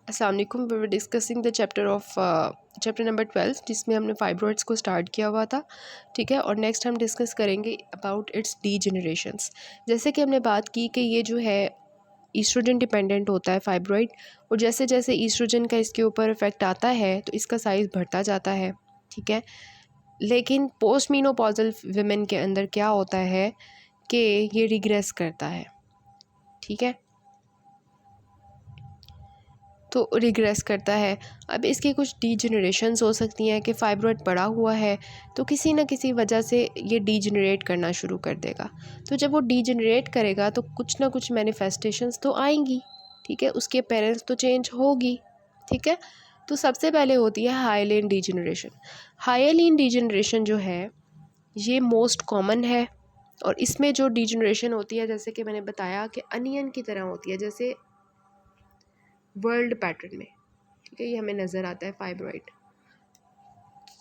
अस्सलाम वालेकुम। We were discussing the chapter number 12 जिसमें हमने फाइब्रॉइड्स को स्टार्ट किया हुआ था, ठीक है। और नेक्स्ट हम डिस्कस करेंगे अबाउट इट्स डीजेनरेशंस। जैसे कि हमने बात की कि ये जो है ईस्ट्रोजन डिपेंडेंट होता है फाइब्रॉइड, और जैसे जैसे ईस्ट्रोजन का इसके ऊपर इफेक्ट आता है तो इसका साइज़ बढ़ता जाता है, ठीक है। लेकिन पोस्ट मीनोपॉजल विमेन के अंदर क्या होता है कि ये रिग्रेस करता है, ठीक है। तो रिग्रेस करता है। अब इसकी कुछ डीजेनरेशंस हो सकती हैं कि फाइब्रॉइड पड़ा हुआ है तो किसी न किसी वजह से ये डीजेनरेट करना शुरू कर देगा। तो जब वो डीजेनरेट करेगा तो कुछ ना कुछ मैनिफेस्टेशंस तो आएंगी, ठीक है। उसके पेरेंट्स तो चेंज होगी, ठीक है। तो सबसे पहले होती है हाइलेन डीजेनरेशन। हाइलेन डीजेनरेशन जो है ये मोस्ट कॉमन है, और इसमें जो डीजेनरेशन होती है जैसे कि मैंने बताया कि अनियन की तरह होती है, जैसे वर्ल्ड पैटर्न में, ठीक है। ये हमें नज़र आता है fibroid.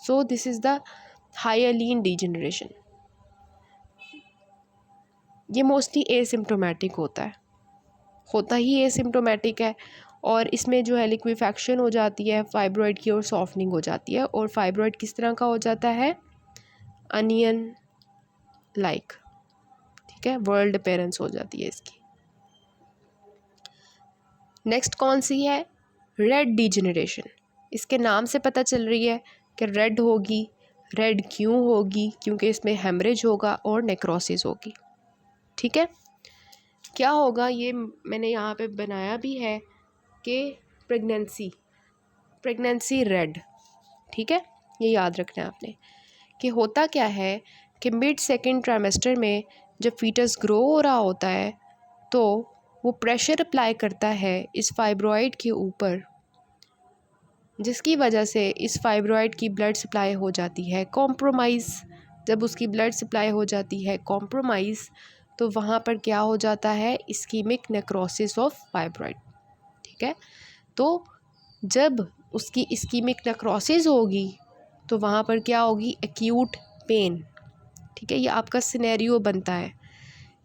So this is the hyaline degeneration. ये मोस्टली एसिम्प्टोमेटिक होता ही एसिम्प्टोमेटिक है, और इसमें जो है लिक्विफेक्शन हो जाती है फाइब्रॉइड की और सॉफ्टनिंग हो जाती है। और फाइब्रॉइड किस तरह का हो जाता है? अनियन लाइक, ठीक है। वर्ल्ड अपीयरेंस हो जाती है इसकी। नेक्स्ट कौन सी है? Red degeneration. इसके नाम से पता चल रही है कि रेड होगी। रेड क्यों होगी? क्योंकि इसमें हेमरेज होगा और नेक्रोसिस होगी, ठीक है। क्या होगा ये मैंने यहाँ पे बनाया भी है कि प्रेगनेंसी रेड, ठीक है। ये याद रखना है आपने कि होता क्या है कि मिड सेकेंड ट्राइमेस्टर में जब फीटस ग्रो हो रहा होता है तो वो प्रेशर अप्लाई करता है इस फाइब्रॉइड के ऊपर, जिसकी वजह से इस फाइब्रॉइड की ब्लड सप्लाई हो जाती है कॉम्प्रोमाइज़। जब उसकी ब्लड सप्लाई हो जाती है कॉम्प्रोमाइज़ तो वहाँ पर क्या हो जाता है? इस्कीमिक नेक्रोसिस ऑफ फाइब्रॉइड, ठीक है। तो जब उसकी इस्कीमिक नेक्रोसिस होगी तो वहाँ पर क्या होगी? एक्यूट पेन, ठीक है। ये आपका सिनेरियो बनता है।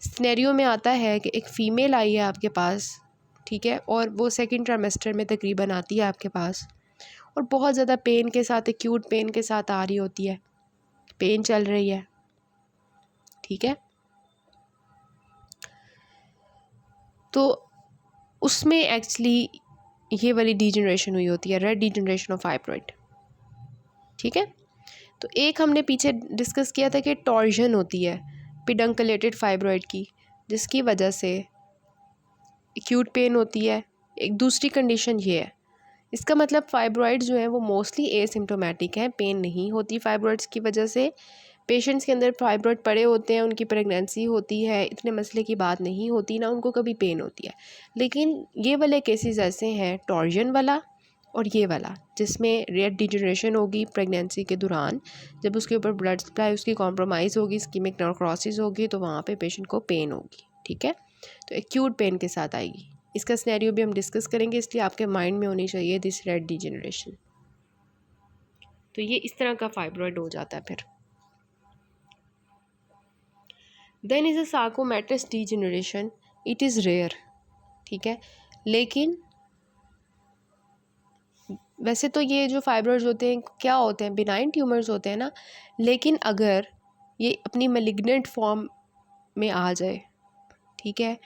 सिनेरियो में आता है कि एक फ़ीमेल आई है आपके पास, ठीक है, और वो सेकंड ट्राइमेस्टर में तकरीबन आती है आपके पास, और बहुत ज़्यादा पेन के साथ, एक्यूट पेन के साथ आ रही होती है, पेन चल रही है, ठीक है। तो उसमें एक्चुअली ये वाली डीजनरेशन हुई होती है, रेड डीजनरेशन ऑफ फाइब्रॉइड, ठीक है। तो एक हमने पीछे डिस्कस किया था कि टॉर्जन होती है पिडंकलेटेड फाइब्रॉइड की, जिसकी वजह से एक्यूट पेन होती है। एक दूसरी कंडीशन ये है, इसका मतलब फाइब्रॉइड जो है वो मोस्टली एसिम्प्टोमेटिक हैं, पेन नहीं होती फाइब्रॉइड्स की वजह से। पेशेंट्स के अंदर फाइब्रॉइड पड़े होते हैं, उनकी प्रेगनेंसी होती है, इतने मसले की बात नहीं होती, ना उनको कभी पेन होती है। लेकिन ये वाले केसेस ऐसे हैं, टॉर्जन वाला और ये वाला, जिसमें रेड डिजनरेशन होगी प्रेगनेंसी के दौरान, जब उसके ऊपर ब्लड सप्लाई उसकी कॉम्प्रोमाइज़ होगी, इस्कीमिक नेक्रोसिस होगी, तो वहाँ पे पेशेंट को पेन होगी, ठीक है। तो एक्यूट पेन के साथ आएगी। इसका सिनेरियो भी हम डिस्कस करेंगे, इसलिए आपके माइंड में होनी चाहिए दिस रेड डिजनरेशन। तो ये इस तरह का फाइब्रॉइड हो जाता है। फिर then is a sarcomatous degeneration. It is rare, ठीक है। लेकिन वैसे तो ये जो फाइब्रॉइड्स होते हैं क्या होते हैं? बिनाइन ट्यूमर्स होते हैं ना। लेकिन अगर ये अपनी मैलिग्नेंट फॉर्म में आ जाए, ठीक है,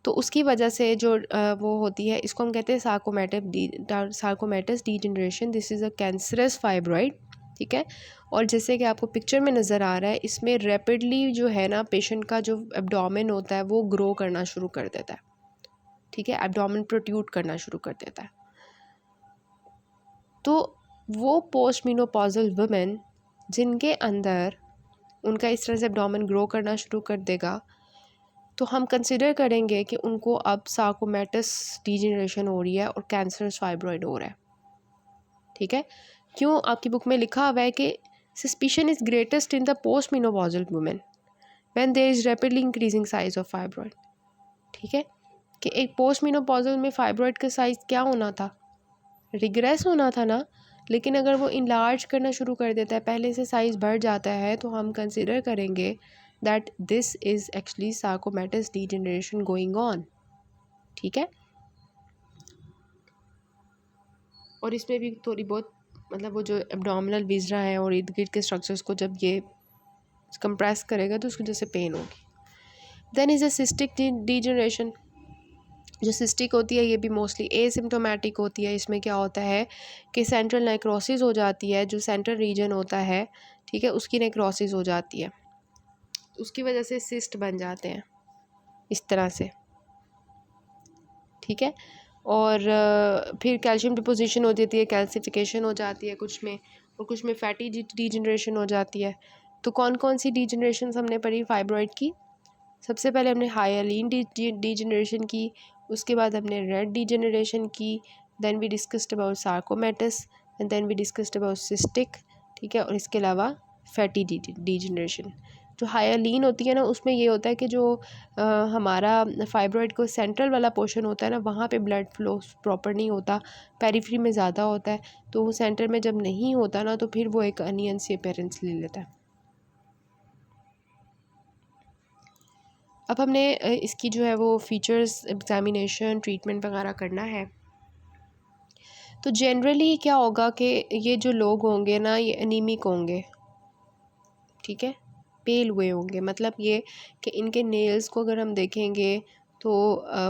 तो उसकी वजह से जो वो होती है, इसको हम कहते हैं sarcomatous degeneration. This is a cancerous fibroid, ठीक है। और जैसे कि आपको पिक्चर में नज़र आ रहा है, इसमें रैपिडली जो है ना पेशेंट का जो एब्डोमेन होता है वो ग्रो करना शुरू कर देता है, ठीक है। एब्डोमेन प्रोट्रूड करना शुरू कर देता है। तो वो पोस्ट मेनोपॉजल वुमेन जिनके अंदर उनका इस तरह से एब्डोमेन ग्रो करना शुरू कर देगा, तो हम कंसिडर करेंगे कि उनको अब सार्कोमेटस डीजनरेशन हो रही है और कैंसरस फाइब्रॉइड हो रहा है, ठीक है। क्यों? आपकी बुक में लिखा हुआ है कि suspicion is greatest in the post menopausal women when there is rapidly increasing size of fibroid, ठीक है। कि एक पोस्ट मेनोपॉजल में फाइब्रॉइड का साइज़ क्या होना था? रिग्रेस होना था ना। लेकिन अगर वो इनलार्ज करना शुरू कर देता है, पहले से साइज़ बढ़ जाता है, तो हम कंसिडर करेंगे that this is actually sarcomatous degeneration going on, ठीक है। और इसमें भी थोड़ी बहुत मतलब वो जो एब्डोमिनल विज़रा है और इर्द गिर्द के स्ट्रक्चर्स को जब ये कंप्रेस करेगा तो उसकी वजह से पेन होगी। Then is a cystic degeneration. जो सिस्टिक होती है ये भी मोस्टली एसिम्प्टोमेटिक होती है। इसमें क्या होता है कि सेंट्रल नेक्रोसिस हो जाती है, जो सेंट्रल रीजन होता है, ठीक है, उसकी नेक्रोसिस हो जाती है, उसकी वजह से सिस्ट बन जाते हैं इस तरह से, ठीक है। और फिर कैल्शियम डिपोजिशन हो जाती है, कैल्सिफिकेशन हो जाती है कुछ में, और कुछ में फैटी डीजनरेशन हो जाती है। तो कौन कौन सी डीजनरेशन हमने पढ़ी फाइब्रॉइड की? सबसे पहले हमने हाइलिन डीजनरेशन की, उसके बाद हमने रेड डीजनरेशन की, then we discussed about sarcomatous and then we discussed about cystic, ठीक है। और इसके अलावा फैटी डीजनरेशन। जो हाइलिन होती है ना, उसमें ये होता है कि जो हमारा फाइब्रॉइड को सेंट्रल वाला पोर्शन होता है ना, वहाँ पे ब्लड फ्लो प्रॉपर नहीं होता, पेरिफेरी में ज़्यादा होता है। तो वो सेंटर में जब नहीं होता ना, तो फिर वो एक अनियन सी अपीयरेंस ले लेता है। अब हमने इसकी जो है वो फीचर्स, एग्जामिनेशन, ट्रीटमेंट वगैरह करना है। तो जनरली क्या होगा कि ये जो लोग होंगे ना, ये एनीमिक होंगे, ठीक है, पेल हुए होंगे। मतलब ये कि इनके नेल्स को अगर हम देखेंगे तो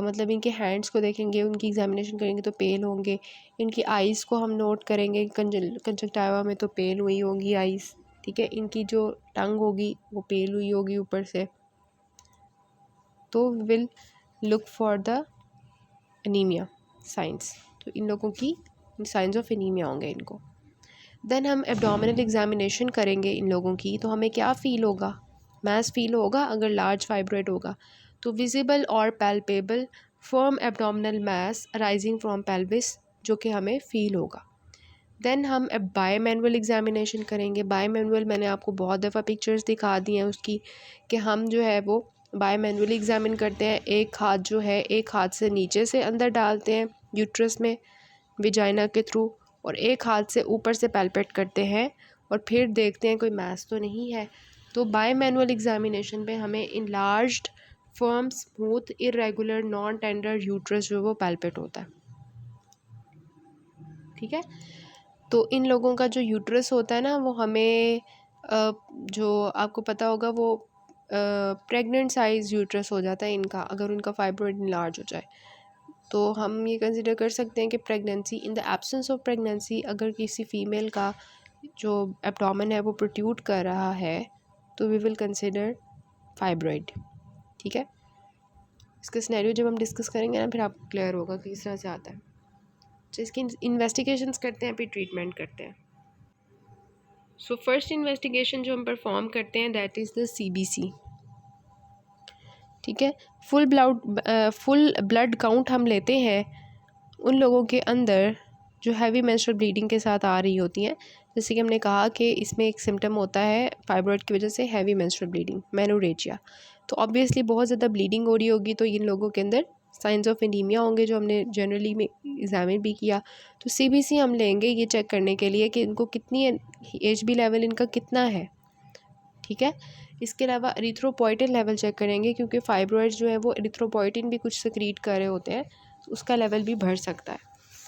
मतलब इनके हैंड्स को देखेंगे, उनकी एग्जामिनेशन करेंगे तो पेल होंगे। इनकी आइज़ को हम नोट करेंगे, कंजक्टिवा में तो पेल हुई होगी आइज़, ठीक है। इनकी जो टंग होगी वो पेल हुई होगी ऊपर से। तो will look for the anaemia science. तो इन लोगों की साइंस ऑफ एनीमिया होंगे इनको। देन हम एब्डोमिनल एग्जामिनेशन करेंगे इन लोगों की, तो हमें क्या फ़ील होगा? मैस फील होगा अगर लार्ज फाइब्रॉइड होगा तो विजिबल और palpable firm abdominal mass arising from pelvis, जो कि हमें फ़ील होगा। देन हम बाय मैनुअल एग्जामिनेशन करेंगे। बाय मैनुअल मैंने आपको बहुत दफ़ा पिक्चर्स दिखा दी हैं उसकी, कि हम जो है वो बाय मैनुअली एग्जामिन करते हैं। एक हाथ जो है, एक हाथ से नीचे से अंदर डालते हैं यूट्रस में विजाइना के थ्रू, और एक हाथ से ऊपर से पैल्पेट करते हैं, और फिर देखते हैं कोई मैस तो नहीं है। तो बाय मैनुअल एग्जामिनेशन पे हमें enlarged firm smooth irregular non tender uterus जो वो पैल्पेट होता है, ठीक है। तो इन लोगों का जो यूट्रस होता है ना, वो हमें जो आपको पता होगा वो प्रेग्नेंट साइज़ यूट्रस हो जाता है इनका, अगर उनका फाइब्रॉइड लार्ज हो जाए। तो हम ये कंसिडर कर सकते हैं कि pregnancy, in the absence of pregnancy, अगर किसी फ़ीमेल का जो एब्डोमेन है वो प्रोट्रूड कर रहा है, तो वी विल कंसिडर फाइब्रॉइड, ठीक है। इसका सिनेरियो जब हम डिस्कस करेंगे ना, फिर आपको क्लियर होगा कि किस तरह से आता है। तो इसकी इन्वेस्टिगेशंस करते हैं, फिर ट्रीटमेंट करते हैं। सो फर्स्ट इन्वेस्टिगेशन जो हम परफॉर्म करते हैं दैट इज़ द CBC, ठीक है। फुल ब्लड काउंट हम लेते हैं उन लोगों के अंदर जो हैवी मेंस्ट्रुअल ब्लीडिंग के साथ आ रही होती हैं। जैसे कि हमने कहा कि इसमें एक सिम्टम होता है फाइब्रॉइड की वजह से हैवी मेंस्ट्रुअल ब्लीडिंग, मेनोरेजिया। तो ऑब्वियसली बहुत ज़्यादा ब्लीडिंग हो रही होगी, तो इन लोगों के अंदर साइंस ऑफ एनीमिया होंगे, जो हमने जनरली में एग्जामिन भी किया। तो CBC हम लेंगे ये चेक करने के लिए कि इनको कितनी HB लेवल इनका कितना है, ठीक है। इसके अलावा एरिथ्रोपोइटिन लेवल चेक करेंगे, क्योंकि फाइब्रॉइड्स जो है वो एरिथ्रोपोइटिन भी कुछ सिक्रीट कर रहे होते हैं, तो उसका लेवल भी बढ़ सकता है।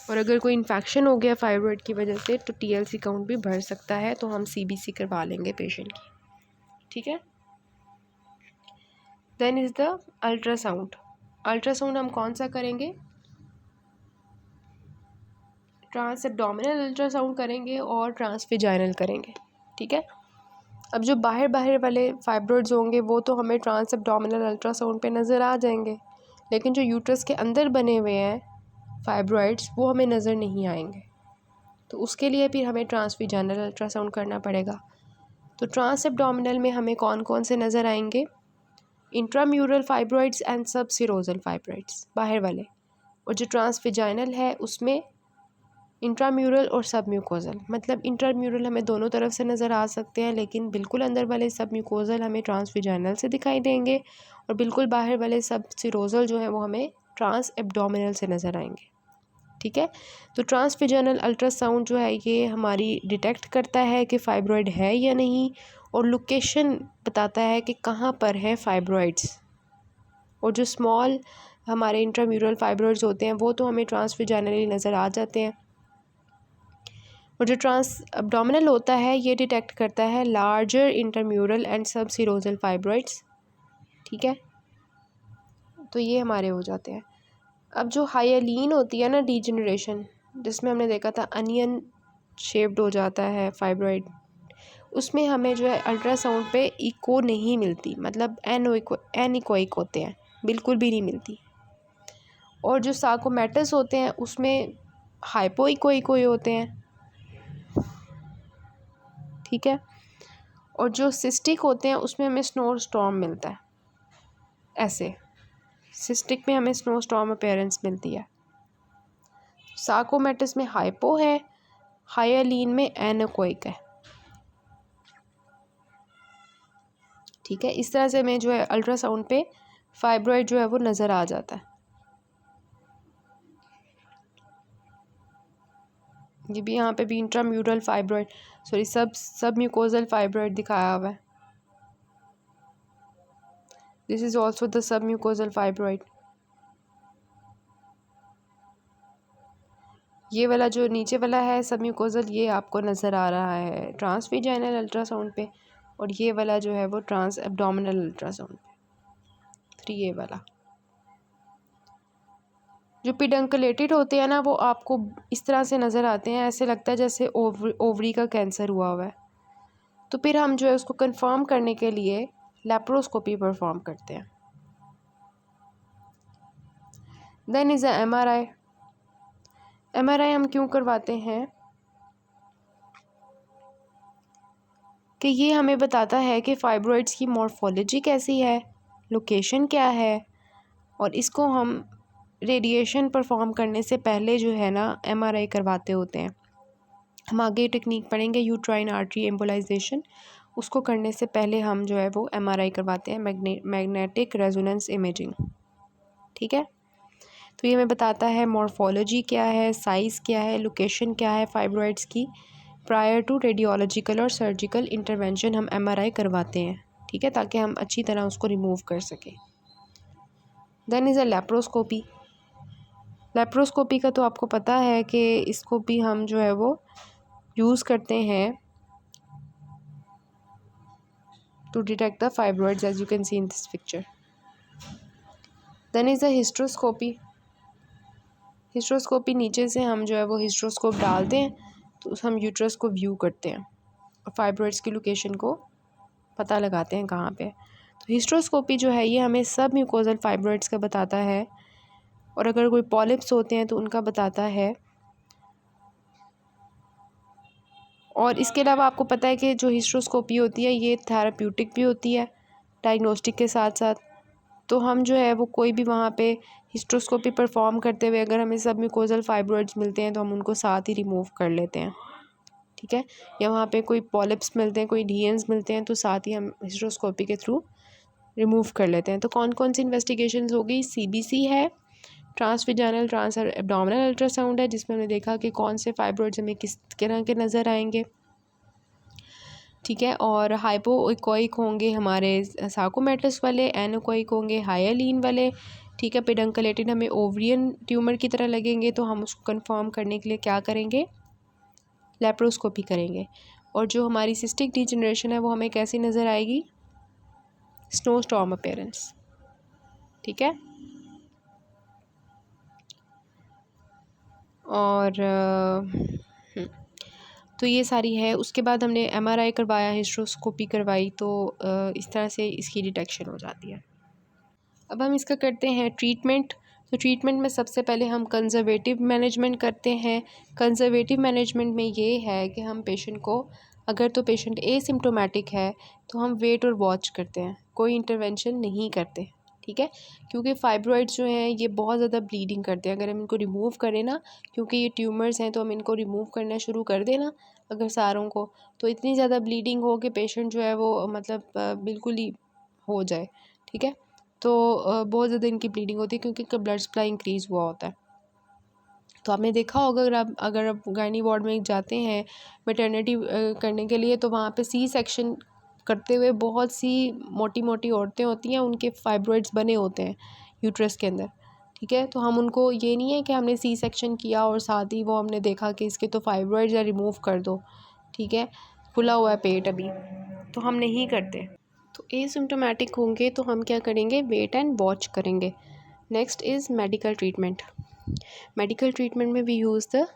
और अगर कोई इन्फेक्शन हो गया फाइब्रॉइड की वजह से तो TLC काउंट भी बढ़ सकता है, तो हम CBC करवा लेंगे पेशेंट की, ठीक है। Then is the ultrasound. Ultrasound हम कौन सा करेंगे? ट्रांस एब्डोमिनल अल्ट्रासाउंड करेंगे और ट्रांसविजाइनल करेंगे, ठीक है। अब जो बाहर बाहर वाले फाइब्रॉइड्स होंगे वो तो हमें ट्रांस एब्डोमिनल अल्ट्रासाउंड पे नज़र आ जाएंगे, लेकिन जो यूट्रस के अंदर बने हुए हैं फाइब्रॉइड्स वो हमें नज़र नहीं आएंगे। तो उसके लिए फिर हमें ट्रांसविजाइनल अल्ट्रासाउंड करना पड़ेगा। तो ट्रांस एब्डोमिनल में हमें कौन कौन से नज़र आएंगे? इंट्राम्यूरल फाइब्रॉइड्स एंड सबसिरोजल फाइब्रॉइड्स, बाहर वाले। और जो ट्रांसविजाइनल है उसमें इंट्राम्यूरल और सबम्यूकोजल। मतलब इंट्राम्यूरल हमें दोनों तरफ से नज़र आ सकते हैं, लेकिन बिल्कुल अंदर वाले सबम्यूकोजल हमें ट्रांसविजाइनल से दिखाई देंगे, और बिल्कुल बाहर वाले सबसिरोजल जो है वो हमें ट्रांस एब्डोमिनल से नज़र आएंगे, ठीक है। तो ट्रांसविजाइनल अल्ट्रासाउंड जो है ये हमारी डिटेक्ट करता है कि फाइब्रॉइड है या नहीं, और लोकेशन बताता है कि कहाँ पर है फाइब्रॉइड्स। और जो स्मॉल हमारे इंट्राम्यूरल फाइब्रॉइड्स होते हैं वो तो हमें ट्रांसविजाइनली नज़र आ जाते हैं, और जो ट्रांस एब्डोमिनल होता है ये डिटेक्ट करता है लार्जर इंटरम्यूरल एंड सब सीरोजल फाइब्रॉइड्स, ठीक है। तो ये हमारे हो जाते हैं। अब जो हाइलीन होती है ना डीजनरेशन, जिसमें हमने देखा था अनियन शेप्ड हो जाता है फाइब्रॉइड, उसमें हमें जो है अल्ट्रासाउंड पे इको नहीं मिलती, मतलब एनिकोइक होते हैं, बिल्कुल भी नहीं मिलती। और जो सार्कोमेटस होते हैं उसमें हाइपोइकोइक होते हैं, ठीक है। और जो सिस्टिक होते हैं उसमें हमें स्नो स्टॉर्म मिलता है, ऐसे सिस्टिक में हमें स्नो स्टॉर्म अपीयरेंस मिलती है। सार्कोमेटस में हाइपो है, हाइलीन में एनोकोइक है, ठीक है। इस तरह से हमें जो है अल्ट्रासाउंड पे फाइब्रॉइड जो है वो नज़र आ जाता है। ये भी यहाँ पे भी इंट्राम्यूरल फाइब्रॉइड, सॉरी सब म्यूकोजल फाइब्रॉइड दिखाया हुआ है। This is also the sub mucosal fibroid. ये वाला जो नीचे वाला है सब म्यूकोजल, ये आपको नज़र आ रहा है ट्रांसवेजाइनल अल्ट्रासाउंड पे, और ये वाला जो है वो ट्रांस एब्डोमिनल अल्ट्रासाउंड पे, 3A वाला। जो पिडंकलेटेड होते हैं ना वो आपको इस तरह से नज़र आते हैं, ऐसे लगता है जैसे ओवरी का कैंसर हुआ हुआ है। तो फिर हम जो है उसको कंफर्म करने के लिए लेप्रोस्कोपी परफॉर्म करते हैं। Then is a MRI। MRI हम क्यों करवाते हैं कि ये हमें बताता है कि फाइब्रॉइड्स की मॉर्फोलॉजी कैसी है, लोकेशन क्या है, और इसको हम रेडिएशन परफॉर्म करने से पहले जो है ना MRI करवाते होते हैं। हम आगे टेक्निक पढ़ेंगे यूट्राइन आर्टरी एम्बोलाइजेशन, उसको करने से पहले हम जो है वो MRI करवाते हैं, मैग्नेटिक रेजोनेंस इमेजिंग, ठीक है। तो ये हमें बताता है मॉर्फोलॉजी क्या है, साइज़ क्या है, लोकेशन क्या है फाइब्रॉइड्स की। प्रायर टू रेडियोलॉजिकल और सर्जिकल इंटरवेंशन हम MRI करवाते हैं, ठीक है, ताकि हम अच्छी तरह उसको रिमूव कर सकें। Then is a laparoscopy. Laparoscopy का तो आपको पता है कि इसको भी हम जो है वो यूज़ करते हैं to detect the fibroids as you can see in this picture. Then is a hysteroscopy. Hysteroscopy नीचे से हम जो है वो हिस्ट्रोस्कोप डालते हैं तो हम यूट्रस को व्यू करते हैं और फाइब्रॉइड्स की लोकेशन को पता लगाते हैं कहाँ पे। तो हिस्ट्रोस्कोपी जो है ये हमें सब म्यूकोजल फाइब्रॉइड्स का बताता है, और अगर कोई पॉलिप्स होते हैं तो उनका बताता है। और इसके अलावा आपको पता है कि जो हिस्ट्रोस्कोपी होती है ये थेराप्यूटिक भी होती है डायग्नोस्टिक के साथ साथ। तो हम जो है वो कोई भी वहाँ पे हिस्ट्रोस्कोपी परफॉर्म करते हुए अगर हमें सब म्यूकोजल फाइब्रॉइड्स मिलते हैं तो हम उनको साथ ही रिमूव कर लेते हैं, ठीक है। या वहाँ पे कोई पॉलिप्स मिलते हैं, कोई डीएन्स मिलते हैं तो साथ ही हम हिस्ट्रोस्कोपी के थ्रू रिमूव कर लेते हैं। तो कौन कौन सी इन्वेस्टिगेशंस होगी, CBC है, ट्रांसवेजाइनल ट्रांस एब्डोमिनल अल्ट्रासाउंड है जिसमें हमने देखा कि कौन से फाइब्रॉइड्स हमें किस तरह के नज़र आएंगे, ठीक है। और हाइपोइकोइक होंगे हमारे सार्कोमेटस वाले, एनोकोइक होंगे हाइलीन वाले, ठीक है। पेडंकलेटेड हमें ओवरियन ट्यूमर की तरह लगेंगे तो हम उसको कंफर्म करने के लिए क्या करेंगे, लेप्रोस्कोपी करेंगे। और जो हमारी सिस्टिक डिजनरेशन है वो हमें कैसी नज़र आएगी, स्नो स्टॉर्म अपीयरेंस, ठीक है। और तो ये सारी है। उसके बाद हमने MRI करवाया, हिस्ट्रोस्कोपी करवाई, तो इस तरह से इसकी डिटेक्शन हो जाती है। अब हम इसका करते हैं ट्रीटमेंट। तो ट्रीटमेंट में सबसे पहले हम कंजर्वेटिव मैनेजमेंट करते हैं। कंजर्वेटिव मैनेजमेंट में ये है कि हम पेशेंट को, अगर तो पेशेंट एसिम्प्टोमेटिक है तो हम वेट और वॉच करते हैं, कोई इंटरवेंशन नहीं करते, ठीक है। क्योंकि फाइब्रॉइड्स जो हैं ये बहुत ज़्यादा ब्लीडिंग करते हैं। अगर हम इनको रिमूव करें ना, क्योंकि ये ट्यूमर्स हैं तो हम इनको रिमूव करना शुरू कर दें ना अगर सारों को, तो इतनी ज़्यादा ब्लीडिंग हो कि पेशेंट जो है वो मतलब बिल्कुल ही हो जाए, ठीक है। तो बहुत ज़्यादा इनकी ब्लीडिंग होती है क्योंकि इनका ब्लड सप्लाई इंक्रीज़ हुआ होता है। तो आपने देखा होगा अगर आप गायनी वार्ड में जाते हैं मैटरनिटी करने के लिए, तो वहाँ पे C-सेक्शन करते हुए बहुत सी मोटी मोटी औरतें होती हैं, उनके फाइब्रॉइड्स बने होते हैं यूट्रस के अंदर, ठीक है। तो हम उनको, ये नहीं है कि हमने सी सेक्शन किया और साथ ही वो हमने देखा कि इसके तो फाइब्रॉइड्स है, रिमूव कर दो, ठीक है, खुला हुआ है पेट अभी, तो हम नहीं करते। तो एसिम्प्टोमेटिक होंगे तो हम क्या करेंगे, वेट एंड वॉच करेंगे। Next is medical treatment. Medical treatment में वी यूज़ द,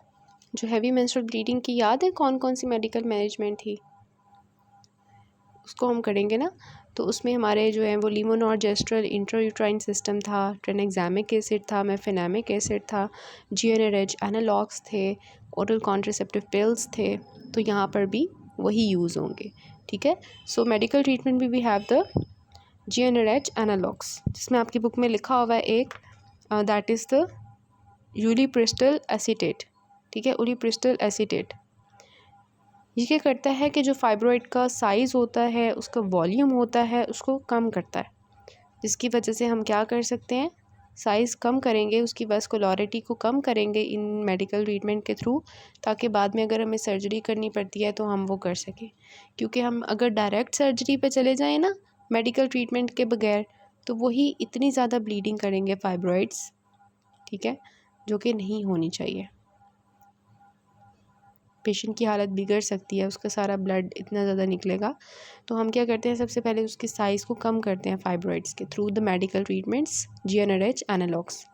जो हैवी मेंस्ट्रुअल ब्लीडिंग की याद है कौन कौन सी मेडिकल मैनेजमेंट थी, उसको हम करेंगे ना। तो उसमें हमारे जो है वो लीवोनॉर्जेस्ट्रल इंट्रायूट्राइन सिस्टम था, ट्रेनेक्सामिक एसिड था, मेफेनामिक एसिड था, GnRH एनालॉग्स थे, ओरल कॉन्ट्रासेप्टिव पिल्स थे। तो यहाँ पर भी वही यूज़ होंगे, ठीक है। सो मेडिकल ट्रीटमेंट में we have the GnRH analogues, जिसमें आपकी बुक में लिखा हुआ है एक, that is the ulipristal acetate, ठीक है, यूलिप्रिस्टल एसीटेट। ये क्या करता है कि जो फाइब्रॉइड का साइज़ होता है, उसका वॉल्यूम होता है, उसको कम करता है, जिसकी वजह से हम क्या कर सकते हैं, साइज़ कम करेंगे, उसकी वैस्कुलरिटी को कम करेंगे इन मेडिकल ट्रीटमेंट के थ्रू, ताकि बाद में अगर हमें सर्जरी करनी पड़ती है तो हम वो कर सकें। क्योंकि हम अगर डायरेक्ट सर्जरी पे चले जाएँ ना मेडिकल ट्रीटमेंट के बगैर, तो वही इतनी ज़्यादा ब्लीडिंग करेंगे फाइब्रॉइड्स, ठीक है, जो कि नहीं होनी चाहिए। पेशेंट की हालत बिगड़ सकती है, उसका सारा ब्लड इतना ज़्यादा निकलेगा। तो हम क्या करते हैं, सबसे पहले उसकी साइज़ को कम करते हैं फाइब्रॉइड्स के through the medical treatments GnRH analogues.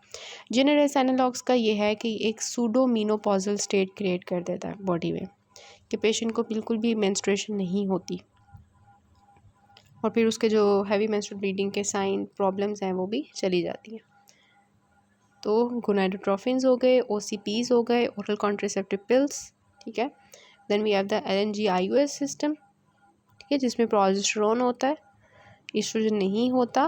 GnRH analogues का ये है कि एक सूडो मीनोपॉजल स्टेट क्रिएट कर देता है बॉडी में, कि पेशेंट को बिल्कुल भी मेंस्ट्रुएशन नहीं होती, और फिर उसके जो हैवी मेंस्ट्रुअल ब्लीडिंग के साइन प्रॉब्लम्स हैं वो भी चली जाती हैं। तो गोनाडोट्रोफिन्स हो गए, OCPs हो गए, ओरल कॉन्ट्रासेप्टिव पिल्स, ठीक है। Then we have the LNG IUS system, ठीक है, जिसमें प्रोजेस्टेरोन होता है, ईस्ट्रोजन नहीं होता।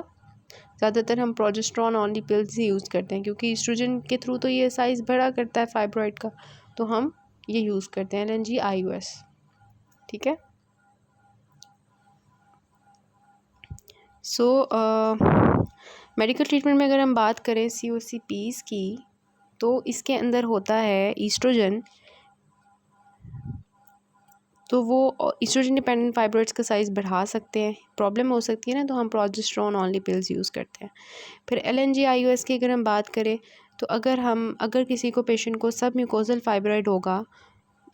ज़्यादातर हम प्रोजेस्टेरोन ऑनली पिल्स ही यूज़ करते हैं, क्योंकि ईस्ट्रोजन के थ्रू तो ये साइज़ बड़ा करता है फाइब्रॉइड का, तो हम ये यूज़ करते हैं LNG IUS, ठीक है। सो मेडिकल ट्रीटमेंट में अगर हम बात करें COCPs की, तो इसके अंदर होता है ईस्ट्रोजन, तो वो ईस्ट्रोजन डिपेंडेंट फाइब्रॉइड्स का साइज़ बढ़ा सकते हैं, प्रॉब्लम हो सकती है ना, तो हम प्रोजेस्टेरोन ऑनली पिल्स यूज़ करते हैं। फिर LNG IUS की अगर हम बात करें, तो अगर किसी को पेशेंट को सब म्यूकोजल फाइब्रॉइड होगा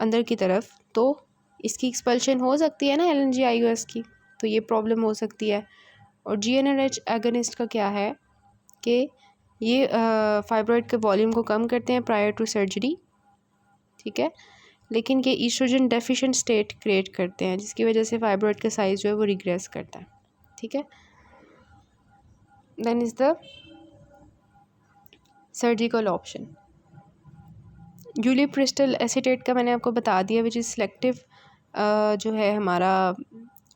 अंदर की तरफ, तो इसकी एक्सपल्शन हो सकती है ना LNG IUS की, तो ये प्रॉब्लम हो सकती है। और GnRH एगोनिस्ट का क्या है कि ये फाइब्रॉइड के वॉल्यूम को कम करते हैं प्रायर टू सर्जरी, ठीक है, लेकिन ये ईस्ट्रोजन डेफिशिएंट स्टेट क्रिएट करते हैं, जिसकी वजह से फाइब्रॉइड का साइज़ जो है वो रिग्रेस करता है, ठीक है। Then is the surgical option. Ulipristal acetate का मैंने आपको बता दिया, विच इज़ सिलेक्टिव जो है हमारा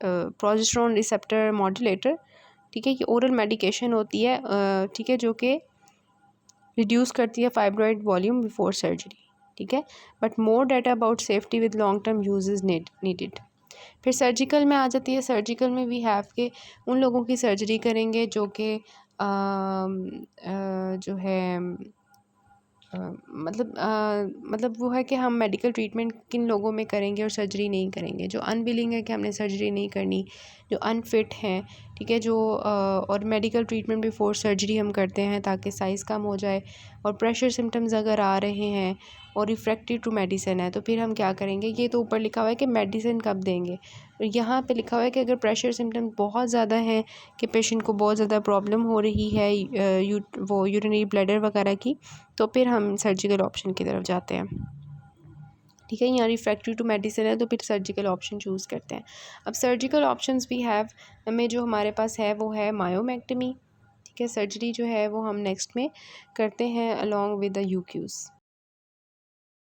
प्रोजेस्टेरोन रिसेप्टर मॉड्यूलेटर, ठीक है। ये ओरल मेडिकेशन होती है, ठीक है, जो कि रिड्यूस करती है फाइब्रॉइड वॉल्यूम बिफोर सर्जरी, ठीक है। But more data about safety with long term use is needed. फिर सर्जिकल में आ जाती है। सर्जिकल में वी हैव के उन लोगों की सर्जरी करेंगे जो कि जो है मतलब वो है कि हम मेडिकल ट्रीटमेंट किन लोगों में करेंगे और सर्जरी नहीं करेंगे। जो अनविलिंग है कि हमने सर्जरी नहीं करनी, जो अनफिट हैं, ठीक है, जो और मेडिकल ट्रीटमेंट बिफोर सर्जरी हम करते हैं ताकि साइज़ कम हो जाए, और प्रेशर सिम्टम्स अगर आ रहे हैं और रिफ्रैक्टिव टू मेडिसिन है तो फिर हम क्या करेंगे। ये तो ऊपर लिखा हुआ है कि मेडिसिन कब देंगे, और यहाँ पे लिखा हुआ है कि अगर प्रेशर सिम्टम्स बहुत ज़्यादा हैं कि पेशेंट को बहुत ज़्यादा प्रॉब्लम हो रही है वो यूरिनरी ब्लैडर वगैरह की, तो फिर हम सर्जिकल ऑप्शन की तरफ जाते हैं, ठीक है। यहाँ रिफ्रैक्टरी टू मेडिसिन है तो फिर सर्जिकल ऑप्शन चूज़ करते हैं। अब सर्जिकल ऑप्शंस वी हैव में जो हमारे पास है वो है मायोमेक्टमी, ठीक है। सर्जरी जो है वो हम नेक्स्ट में करते हैं अलॉन्ग विद द यूक्यूज़।